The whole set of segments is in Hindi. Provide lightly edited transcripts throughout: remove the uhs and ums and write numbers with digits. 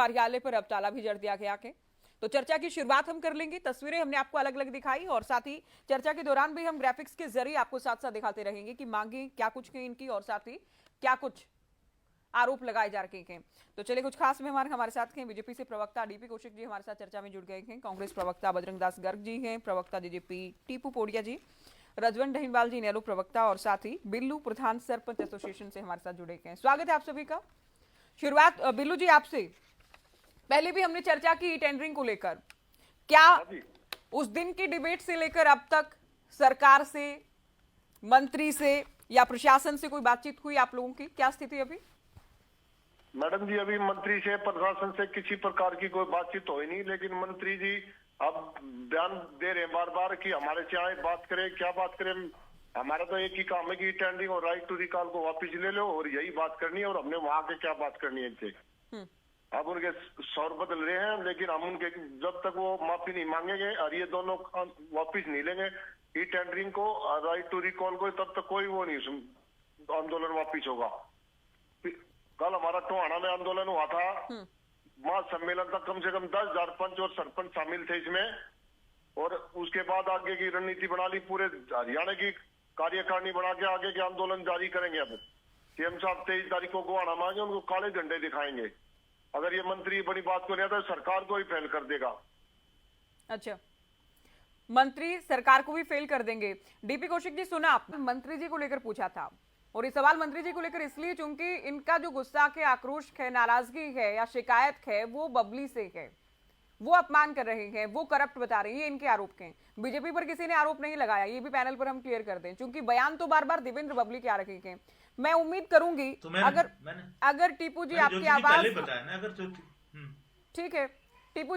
कार्यालय पर अब ताला भी जड़ दिया गया है। तो चर्चा की शुरुआत हम कर लेंगे। तस्वीरें हमने आपको अलग अलग दिखाई और साथ ही चर्चा के दौरान भी हम ग्राफिक्स के जरिए आपको साथ साथ दिखाते रहेंगे कि मांगे क्या कुछ हैं इनकी और साथ ही क्या कुछ आरोप लगाए जा रहे हैं। तो चलिए, कुछ खास मेहमान हमारे साथ हैं। बीजेपी से प्रवक्ता डीपी कौशिक जी हमारे साथ चर्चा में जुड़ गए हैं। कांग्रेस प्रवक्ता बजरंग दास गर्ग जी हैं, प्रवक्ता जेजेपी टीपू पोडिया जी, रजवन ढहीवाल जी नेहरू प्रवक्ता और साथ ही बिल्लू प्रधान सरपंच एसोसिएशन से हमारे साथ जुड़े हैं। स्वागत है आप सभी का। शुरुआत बिल्लू जी आपसे। पहले भी हमने चर्चा की टेंडरिंग को लेकर, क्या उस दिन की डिबेट से लेकर अब तक सरकार से, मंत्री से या प्रशासन से कोई बातचीत हुई आप लोगों की? क्या स्थिति अभी? मैडम जी, अभी मंत्री से, प्रशासन से किसी प्रकार की कोई बातचीत तो हुई नहीं, लेकिन मंत्री जी अब बयान दे रहे हैं बार बार कि हमारे से आए बात करें। क्या बात करें? हमारा तो एक ही काम है कि टेंडरिंग और राइट टू रिकॉल को वापस ले लो और यही बात करनी है, और हमने वहां के क्या बात करनी है इनसे। अब उनके सौर बदल रहे हैं, लेकिन हम उनके जब तक वो माफी नहीं मांगेंगे और ये दोनों वापिस नहीं लेंगे ई टेंडरिंग को और राइट टू रिकॉल को, तब तक कोई वो नहीं आंदोलन वापिस होगा। कल हमारा टोहाना में आंदोलन हुआ था, महासम्मेलन तक कम से कम 10,000 पंच और सरपंच शामिल थे इसमें, और उसके बाद आगे की रणनीति बना ली, पूरे हरियाणा की कार्यकारिणी बना के आगे के आंदोलन जारी करेंगे। अब सीएम साहब 23 तारीख को गोहाना में आएंगे, उनको काले झंडे दिखाएंगे। अगर ये मंत्री बड़ी बात को नहीं आता, सरकार को ही फेल कर देगा। अच्छा, मंत्री सरकार को भी फेल कर देंगे। डीपी कौशिक जी, सुना आपने मंत्री जी को लेकर पूछा था, और ये सवाल मंत्री जी को लेकर इसलिए क्योंकि इनका जो गुस्सा है, आक्रोश है, नाराजगी है या शिकायत है वो बबली से है। वो अपमान कर रहे हैं, वो करप्ट बता रहे हैं, ये इनके आरोप हैं। बीजेपी पर किसी ने आरोप नहीं लगाया, ये भी पैनल पर हम क्लियर कर दें, क्योंकि बयान तो बार बार देवेंद्र बबली के आ रहे हैं। मैं उम्मीद करूंगी तो अगर टीपू जी आपकी आवाज अगर ठीक है। टीपू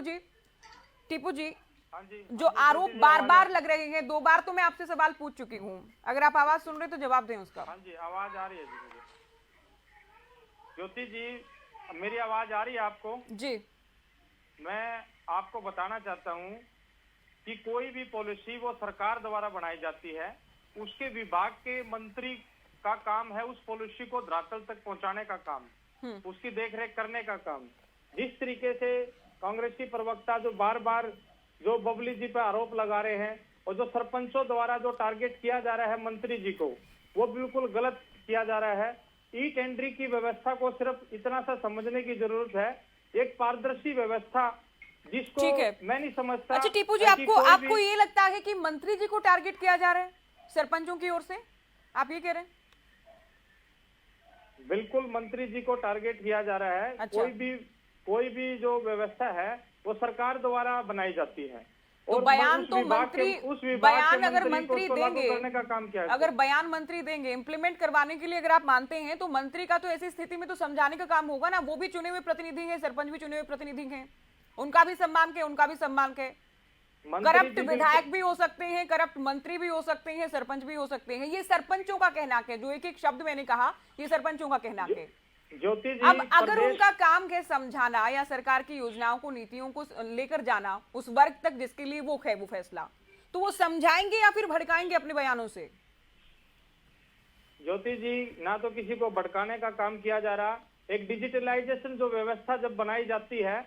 जी हाँ जी, जो आरोप बार बार लग रहे हैं, 2 बार तो मैं आपसे सवाल पूछ चुकी हूँ, अगर आप आवाज सुन रहे तो जवाब दें उसका। हाँ जी, आवाज आ रही है जी मुझे। ज्योति जी, मेरी आवाज आ रही है आपको? जी। मैं आपको बताना चाहता हूँ कि कोई भी पॉलिसी वो सरकार द्वारा बनाई जाती है, उसके विभाग के मंत्री का काम है उस पॉलिसी को धरातल तक पहुंचाने का काम, उसकी देखरेख करने का काम। जिस तरीके से कांग्रेसी प्रवक्ता जो बार बार जो बबली जी पर आरोप लगा रहे हैं और जो सरपंचों द्वारा जो टारगेट किया जा रहा है मंत्री जी को, वो बिल्कुल गलत किया जा रहा है। ई टेंडरिंग की व्यवस्था को सिर्फ इतना सा समझने की जरूरत है, एक पारदर्शी व्यवस्था जिसको मैं नहीं समझता। अच्छा टीपू जी, आपको ये लगता है कि मंत्री जी को टारगेट किया जा रहा है सरपंचों की ओर से, आप ये कह रहे हैं? बिल्कुल मंत्री जी को टारगेट किया जा रहा है। अच्छा। कोई भी जो व्यवस्था है वो सरकार द्वारा बनाई जाती है, तो और बयान तो मंत्री, बयान अगर मंत्री देंगे, करने का काम क्या है? अगर बयान मंत्री देंगे इम्प्लीमेंट करवाने के लिए, अगर आप मानते हैं तो मंत्री का तो ऐसी स्थिति में तो समझाने का काम होगा ना। वो भी चुने हुए प्रतिनिधि हैं, सरपंच भी चुने हुए प्रतिनिधि हैं, उनका भी सम्मान के, उनका भी सम्मान के। करप्ट विधायक भी हो सकते हैं, करप्ट मंत्री भी हो सकते हैं, सरपंच भी हो सकते हैं। ये सरपंचों का कहना है, जो एक एक शब्द मैंने कहा ये सरपंचों का कहना है। ज्योति जी, अब अगर उनका काम है समझाना या सरकार की योजनाओं को, नीतियों को लेकर जाना उस वर्ग तक जिसके लिए वो है वो फैसला, तो वो समझाएंगे या फिर भड़काएंगे अपने बयानों से? ज्योति जी, ना तो किसी को भड़काने का काम किया जा रहा। एक डिजिटलाइजेशन जो व्यवस्था जब बनाई जाती है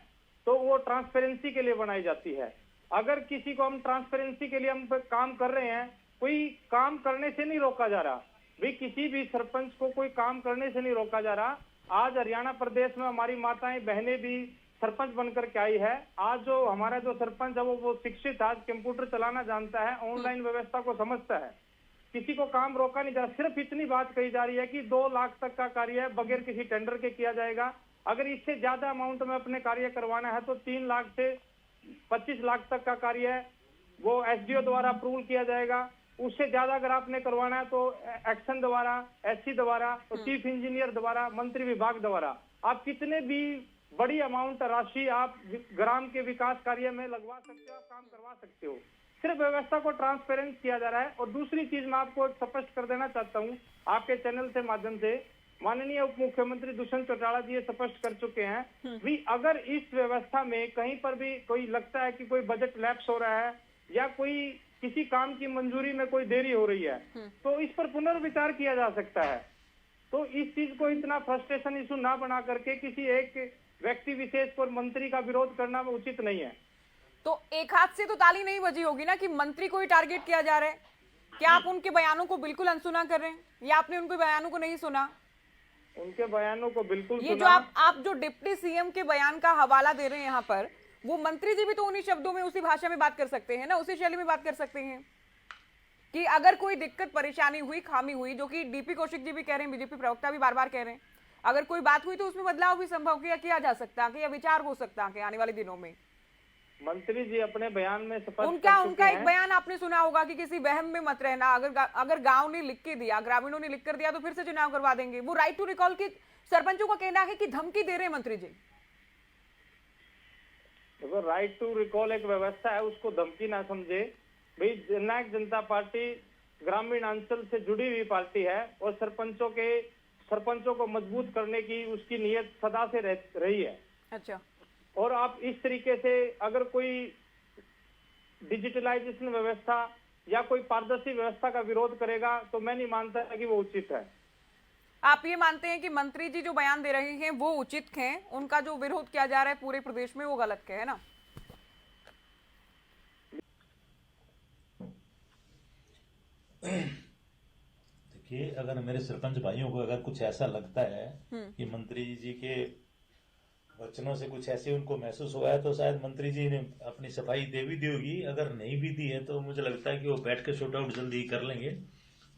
तो वो ट्रांसपेरेंसी के लिए बनाई जाती है। अगर किसी को हम ट्रांसपेरेंसी के लिए हम काम कर रहे हैं, कोई काम करने से नहीं रोका जा रहा भाई, किसी भी सरपंच को कोई काम करने से नहीं रोका जा रहा। आज हरियाणा प्रदेश में हमारी माताएं बहनें भी सरपंच बनकर के आई है। आज जो हमारा जो सरपंच है वो शिक्षित, आज कंप्यूटर चलाना जानता है, ऑनलाइन व्यवस्था को समझता है। किसी को काम रोका नहीं जा रहा। सिर्फ इतनी बात कही जा रही है कि 2 लाख तक का कार्य बगैर किसी टेंडर के किया जाएगा। अगर इससे ज्यादा अमाउंट में अपने कार्य करवाना है तो 3 लाख से 25 लाख तक का कार्य है वो एसडीओ द्वारा अप्रूवल किया जाएगा। उससे ज्यादा अगर आपने करवाना है तो एक्शन द्वारा, एससी द्वारा, तो चीफ इंजीनियर द्वारा, मंत्री विभाग द्वारा। आप कितने भी बड़ी अमाउंट राशि आप ग्राम के विकास कार्य में लगवा सकते हो, आप काम करवा सकते हो। सिर्फ व्यवस्था को ट्रांसपेरेंट किया जा रहा है। और दूसरी चीज मैं आपको एक स्पष्ट कर देना चाहता हूँ आपके चैनल से माध्यम से, माननीय उप मुख्यमंत्री दुष्यंत चौटाला जी ये स्पष्ट कर चुके हैं भी अगर इस व्यवस्था में कहीं पर भी कोई लगता है कि कोई बजट लैप्स हो रहा है या कोई किसी काम की मंजूरी में कोई देरी हो रही है तो इस पर पुनर्विचार किया जा सकता है। तो इस चीज को इतना फ्रस्ट्रेशन इशू ना बना करके किसी एक व्यक्ति विशेष पर मंत्री का विरोध करना उचित नहीं है। तो एक हाथ से तो ताली नहीं बजी होगी ना कि मंत्री को ही टारगेट किया जा रहा है। क्या आप उनके बयानों को बिल्कुल अनसुना कर रहे हैं या आपने उनके बयानों को नहीं सुना? उनके बयानों को बिल्कुल ये जो सुना। आप जो डिप्टी सीएम के बयान का हवाला दे रहे हैं यहाँ पर, वो मंत्री जी भी तो उन्हीं शब्दों में, उसी भाषा में बात कर सकते हैं ना, उसी शैली में बात कर सकते हैं कि अगर कोई दिक्कत परेशानी हुई, खामी हुई, जो कि डीपी कौशिक जी भी कह रहे हैं, बीजेपी प्रवक्ता भी बार बार कह रहे हैं, अगर कोई बात हुई तो उसमें बदलाव भी संभव किया जा सकता है, या विचार हो सकता है आने वाले दिनों में। मंत्री जी अपने बयान में स्पष्ट उनका एक बयान आपने सुना होगा कि किसी वहम में मत रहना, अगर गांव ने लिख के दिया, ग्रामीणों ने लिख कर दिया तो फिर से चुनाव करवा देंगे। वो राइट टू रिकॉल की सरपंचों का कहना है कि धमकी दे रहे हैं मंत्री जी। देखो, राइट टू रिकॉल एक व्यवस्था है, उसको धमकी ना समझे भाई। जननायक जनता पार्टी ग्रामीण अंचल से जुड़ी हुई पार्टी है और सरपंचों को मजबूत करने की उसकी नीयत सदा से रही है। अच्छा। और आप इस तरीके से अगर कोई डिजिटलाइजेशन व्यवस्था या कोई पारदर्शी व्यवस्था का विरोध करेगा तो मैं नहीं मानता कि वो उचित है। आप ये मानते हैं कि मंत्री जी जो बयान दे रहे हैं वो उचित हैं, उनका जो विरोध किया जा रहा है पूरे प्रदेश में वो गलत है ना? देखिए, अगर मेरे सरपंच भाइयों को अगर कुछ ऐसा लगता है कि मंत्री जी के वचनों से कुछ ऐसे उनको महसूस हुआ है तो शायद मंत्री जी ने अपनी सफाई दे भी दी होगी। अगर नहीं भी दी है तो मुझे लगता है कि वो बैठ के शॉर्ट आउट जल्दी ही कर लेंगे,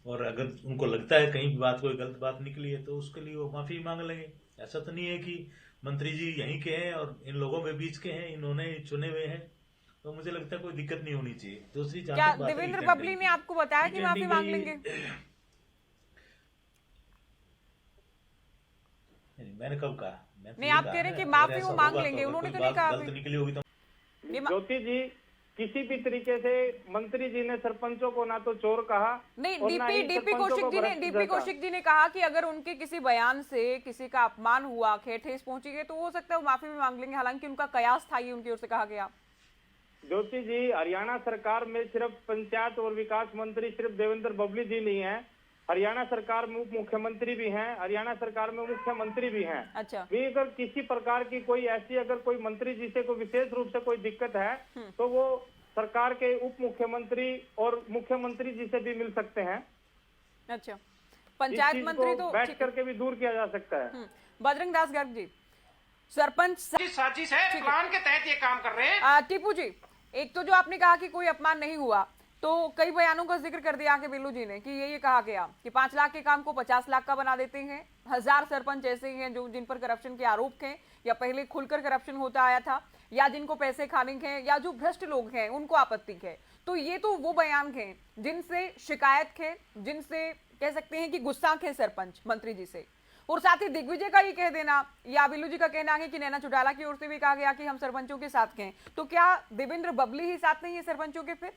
और अगर उनको लगता है कहीं भी बात कोई गलत बात निकली है तो उसके लिए वो माफी मांग लेंगे। ऐसा तो नहीं है कि मंत्री जी यहीं के हैं और इन लोगों के बीच के हैं, इन्होंने चुने हुए हैं, तो मुझे लगता है कोई दिक्कत नहीं होनी चाहिए। दूसरी क्या देवेंद्र बबली ने आपको बताया कि माफी मांग लेंगे? मैंने कब कहा? नहीं, आप कह रहे हैं कि माफी वो मांग लेंगे, उन्होंने तो नहीं कहा। गलत निकली होगी तो ज्योति जी, किसी भी तरीके से मंत्री जी ने सरपंचों को ना तो चोर कहा, नहीं। डीपी कौशिक जी ने कहा कि अगर उनके किसी बयान से किसी का अपमान हुआ, ठेस पहुंची गई तो हो सकता है वो माफी भी मांग लेंगे, हालांकि उनका कयास था ये उनकी ओर से कहा गया। ज्योति जी, हरियाणा सरकार में सिर्फ पंचायत और विकास मंत्री सिर्फ देवेंद्र बबली जी नहीं है, हरियाणा सरकार में उप मुख्यमंत्री भी हैं, हरियाणा सरकार में मुख्यमंत्री भी हैं। अच्छा। भी अगर किसी प्रकार की कोई ऐसी अगर कोई मंत्री जी से कोई विशेष रूप से कोई दिक्कत है तो वो सरकार के उप मुख्यमंत्री और मुख्यमंत्री जी से भी मिल सकते हैं। अच्छा, पंचायत मंत्री तो बैठ करके भी दूर किया जा सकता है। बजरंग दास गर्ग जी, सरपंच साजिश है, प्लान के तहत ये काम कर रहे हैं। टीपू जी, एक तो जो आपने कहा कि कोई अपमान नहीं हुआ, तो कई बयानों का जिक्र कर दिया कि बिल्लू जी ने कि ये कहा गया कि 5 लाख के काम को 50 लाख का बना देते हैं। 1000 सरपंच ऐसे हैं जो जिन पर करप्शन के आरोप हैं, या पहले खुलकर करप्शन होता आया था, या जिनको पैसे खाने के, या जो भ्रष्ट लोग हैं उनको आपत्ति है। तो ये तो वो बयान हैं जिनसे शिकायत है, जिनसे कह सकते हैं कि गुस्सा है सरपंच मंत्री जी से। और साथ ही दिग्विजय का ये कह देना या बिल्लू जी का कहना है कि नैना चौटाला की ओर से भी कहा गया कि हम सरपंचों के साथ हैं, तो क्या देवेंद्र बबली ही साथ नहीं है सरपंचों के? फिर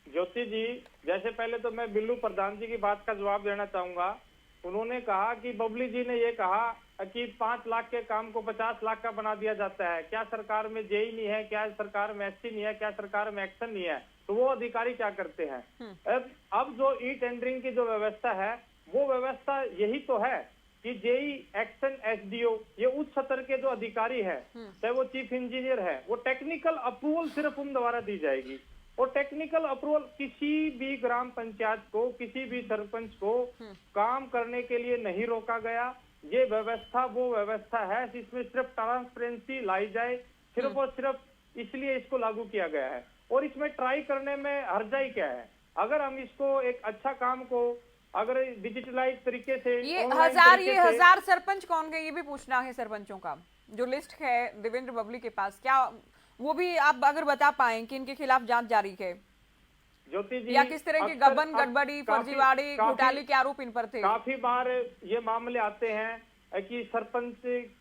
ज्योति जी, जैसे पहले तो मैं बिल्लू प्रधान जी की बात का जवाब देना चाहूंगा। उन्होंने कहा कि बबली जी ने ये कहा कि 5 लाख के काम को 50 लाख का बना दिया जाता है। क्या सरकार में जेई नहीं है, क्या सरकार में एससी नहीं है, क्या सरकार में एक्शन नहीं है, तो वो अधिकारी क्या करते हैं? अब जो ई टेंडरिंग की जो व्यवस्था है वो व्यवस्था यही तो है कि जेई, एक्शन, एसडीओ, ये उच्च स्तर के जो अधिकारी है, चाहे वो चीफ इंजीनियर है, वो टेक्निकल अप्रूवल सिर्फ उन द्वारा दी जाएगी। और टेक्निकल अप्रूवल किसी भी ग्राम पंचायत को, किसी भी सरपंच को काम करने के लिए नहीं रोका गया। ये व्यवस्था वो व्यवस्था है जिसमें सिर्फ ट्रांसपेरेंसी लाई जाए, सिर्फ और सिर्फ इसलिए इसको लागू किया गया है। और इसमें ट्राई करने में हर्जाई क्या है? अगर हम इसको एक अच्छा काम को अगर डिजिटलाइज तरीके से, ये 1000 सरपंच कौन गए ये भी पूछना है सरपंचों का। जो लिस्ट है देवेंद्र बबली के पास, क्या वो भी आप अगर बता पाएं कि इनके खिलाफ जांच जारी है ज्योति जी, या किस तरह की गबन, गड़बड़ी, फर्जीवाड़े, घोटाले के आरोप इन पर थे? काफी बार ये मामले आते हैं कि सरपंच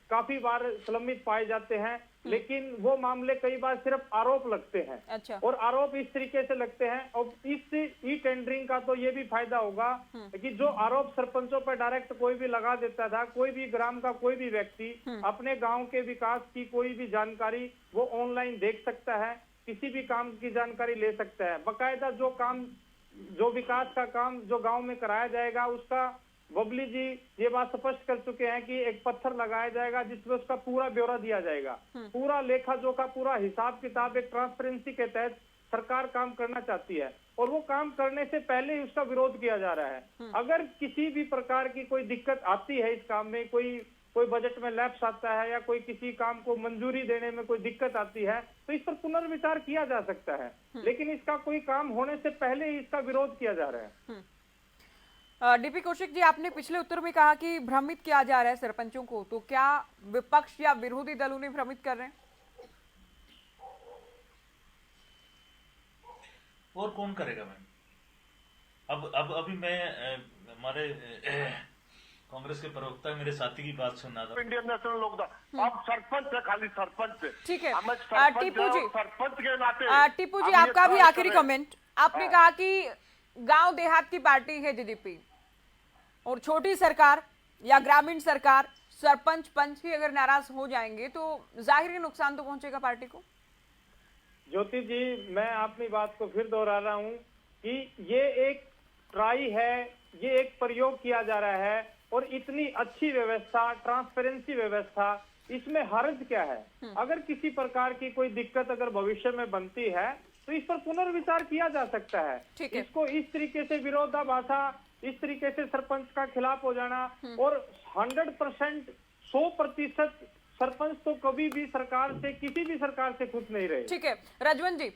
काफी बार संलग्नित पाए जाते हैं, लेकिन वो मामले कई बार सिर्फ आरोप लगते हैं। अच्छा। और आरोप इस तरीके से लगते हैं। और इस ई टेंडरिंग का तो ये भी फायदा होगा कि जो आरोप सरपंचों पर डायरेक्ट कोई भी लगा देता था, कोई भी ग्राम का कोई भी व्यक्ति अपने गांव के विकास की कोई भी जानकारी वो ऑनलाइन देख सकता है, किसी भी काम की जानकारी ले सकता है। बाकायदा जो विकास का काम जो गांव में कराया जाएगा उसका बबली जी ये बात स्पष्ट कर चुके हैं कि एक पत्थर लगाया जाएगा जिसमें उसका पूरा ब्यौरा दिया जाएगा, पूरा लेखा जोखा, पूरा हिसाब किताब एक ट्रांसपेरेंसी के तहत सरकार काम करना चाहती है और वो काम करने से पहले ही उसका विरोध किया जा रहा है। अगर किसी भी प्रकार की कोई दिक्कत आती है इस काम में, कोई बजट में लैप्स आता है या कोई किसी काम को मंजूरी देने में कोई दिक्कत आती है तो इस पर पुनर्विचार किया जा सकता है, लेकिन इसका कोई काम होने से पहले ही इसका विरोध किया जा रहा है। डीपी कौशिक जी, आपने पिछले उत्तर में कहा कि भ्रमित किया जा रहा है सरपंचों को, तो क्या विपक्ष या विरोधी दल उन्हें भ्रमित कर रहे हैं? और कौन करेगा मैम? अब अभी मैं हमारे कांग्रेस के प्रवक्ता मेरे साथी की बात सुन रहा था। इंडियन नेशनल लोकदल अब सरपंच है, खाली सरपंच है। ठीक है हमें सरपंच टीपू जी, सरपंच के नाते टीपू जी आपका भी आखिरी कमेंट। आपने कहा कि गांव देहात की पार्टी है जीडीपी और छोटी सरकार या ग्रामीण सरकार, सरपंच पंच ही अगर नाराज हो जाएंगे तो जाहिर नुकसान तो पहुंचेगा पार्टी को। ज्योति जी, मैं अपनी बात को फिर दोहरा रहा हूं कि ये एक ट्राई है, ये एक प्रयोग किया जा रहा है और इतनी अच्छी व्यवस्था, ट्रांसपेरेंसी व्यवस्था, इसमें हर्ज क्या है? अगर किसी प्रकार की कोई दिक्कत अगर भविष्य में बनती है तो इस पर पुनर्विचार किया जा सकता है। इसको इस तरीके से विरोधाभासा, इस तरीके से सरपंच का खिलाफ हो जाना और 100% 100% सरपंच तो कभी भी सरकार से, किसी भी सरकार से खुश नहीं रहे। ठीक है रजवंत जी,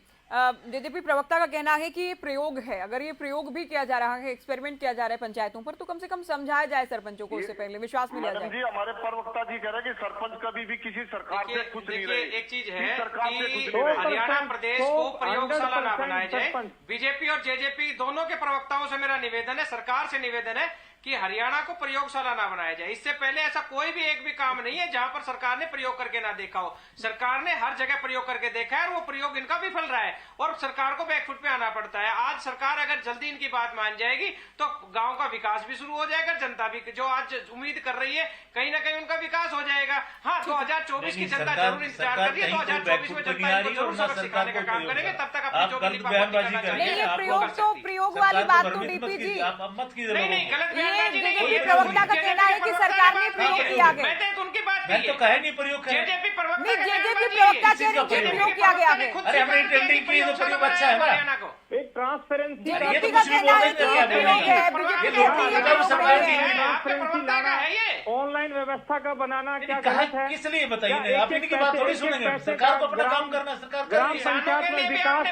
जेजेपी प्रवक्ता का कहना है कि ये प्रयोग है, अगर ये प्रयोग भी किया जा रहा है, एक्सपेरिमेंट किया जा रहा है पंचायतों पर, तो कम से कम समझाया जाए सरपंचों को, उससे पहले विश्वास में लिया जाए। जी, हमारे प्रवक्ता जी कह रहे हैं कि सरपंच कभी भी किसी सरकार से खुश नहीं रहे। एक चीज है सरकार से कि खुश नहीं रहे। हरियाणा प्रदेश को प्रयोगशाला ना बनाया जाए। बीजेपी और जेजेपी दोनों के प्रवक्ताओं से मेरा निवेदन है, सरकार से निवेदन है कि हरियाणा को प्रयोगशाला ना बनाया जाए। इससे पहले ऐसा कोई भी एक भी काम नहीं है जहां पर सरकार ने प्रयोग करके ना देखा हो। सरकार ने हर जगह प्रयोग करके देखा है और वो प्रयोग इनका विफल रहा है और सरकार को बैकफुट पे आना पड़ता है। आज सरकार अगर जल्दी इनकी बात मान जाएगी तो गांव का विकास भी शुरू हो जाएगा, जनता भी जो आज उम्मीद कर रही है कहीं ना कहीं उनका विकास हो जाएगा। हाँ, 2024 की जनता जरूर इंतजार कर रही है, 2024 में जनता इनको जरूर सबक सिखाने का काम करेंगे, तब तक अपनी जो भी लिपापोती करना चाहिए। प्रयोग वाली बात तो डीपी जी नहीं, गलत जेजेपी प्रवक्ता का कहना है कि सरकार ने प्रयोग किया गया। मैंने तो उनकी बात मैं तो कहे नहीं प्रयोग करें। जेजेपी प्रवक्ता जेजेपी प्रवक्ता कह रहे हैं प्रयोग किया गया है। अरे हमने टेंडिंग की तो प्रयोग अच्छा है हरियाणा को। एक ट्रांसपेरेंसी जेजेपी का कहना है कि ये प्रयोग है, बीजेपी कहती है कि प्रयोग है। ट्रांसपेरेंसी लाना है ये ऑनलाइन व्यवस्था का बनाना क्या गलत है? किस लिए बताइए? आप इनकी बात थोड़ी सुनेंगे। सरकार को अपना काम करना, सरकार ग्राम पंचायत में विकास,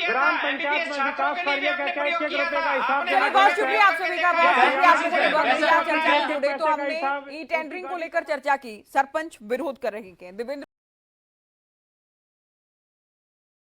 ग्राम पंचायत में विकास कार्य का 1 रुपए का हिसाब देना। बहुत शुक्रिया आप सभी का, बहुत शुक्रिया आप सभी का। चर्चा जुड़े तो हमने ई टेंडरिंग को लेकर चर्चा की, सरपंच विरोध कर रहे हैं। दिव्येंद्र